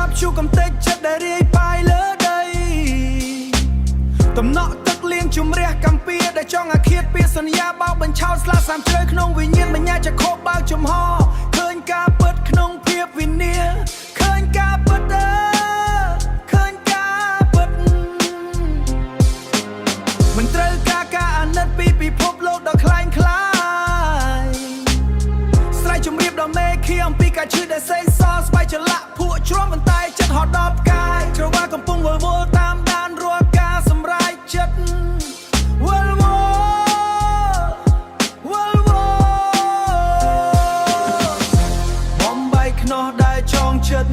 ប់ជួកំទេចចិត្តដែលរាយប៉ាយលើដីតំណក់ទឹកលៀងជំរះកំពីដែលចង់អាឃាតពាក្យសន្យាបោកបញ្ឆោតស្លាប់សាមជ្រៅក្នុងវិញ្ញាណបញ្ញាចក្ខុបើកចំហឃើញការពិតក្នុងភាពវិនាឃើញការពិតឃើញការពិតមិនត្រូវការអាណិតពីពិភពលោកដ៏ខ្លាំងខ្លាយស្រ័យជំរាបដល់មេឃាអំពីការឈឺដែលសេងសល់ស្បែកចលៈភក់ជ្រាំបន្តែចិត្តហត់ដល់ផ្កាយក្រវ៉ាកំពុងវល់វល់តាមដានរាល់ការសម្រេចចិត្តវល់វល់បំបីខ្នោះដែលចងចិត្ត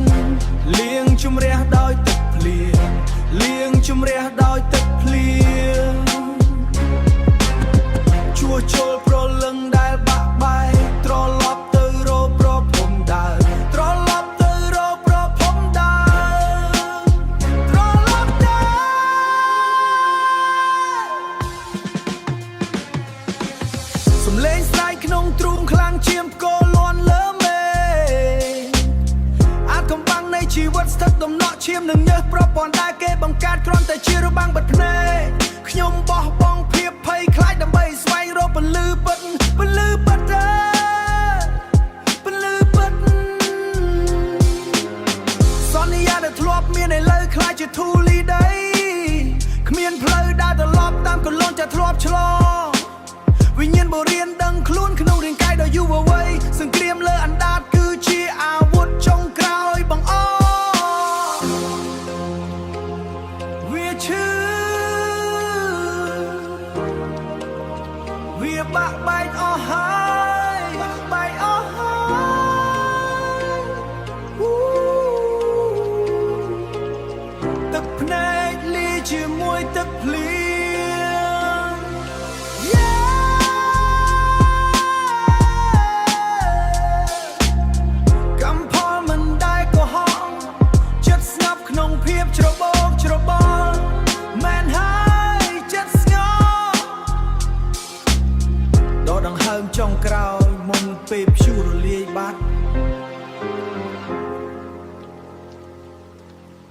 លៀងជំរះដោយទឹកភ្លៀងលៀងជំរះដោយទឹកភ្លៀងជួសជុលប្រលឹងដែលបាក់បែកត្រឡប់ទៅរកប្រភពដើមត្រឡប់ទៅរកប្រភពដើមត្រឡប់ទៅសំឡេងស្រែកក្នុងទ្រូងខ្លាំងជាមផ្គរលាន់លើមេអាចកំបាំងនៃជីវិតស្ថិតដំណក់ឈាមនឹងញើសប្រព័ន្ធដែលគេបង្កើតគ្រាន់តែជារបាំងបិទភ្នែកខ្ញុំបោះបង់ភាពភ័យខ្លាចដើម្បីស្វែងរកពន្លឺពិតពន្លឺពិតពន្លឺពិតសន្យាដែលធ្លាប់មានឥឡូវខ្លាចជាធូលីដីគ្មានផ្លូវដើរត្រឡប់តាមកន្លងจะធ្លាប់ឆ្លងវិញ្ញាណបរិញ្ញាដឹងខ្លួនក្នុងរាងកាយដ៏យុវវ័យសង្គ្រាមលើអណ្ដាតគឺជាអាវុធចុងក្រោយបង្អវាឈឺវាបាក់បែកអស់ហើយបាក់បែកអស់ហើយទឹកភ្នែកលាជាមួយទឹកភ្លៀ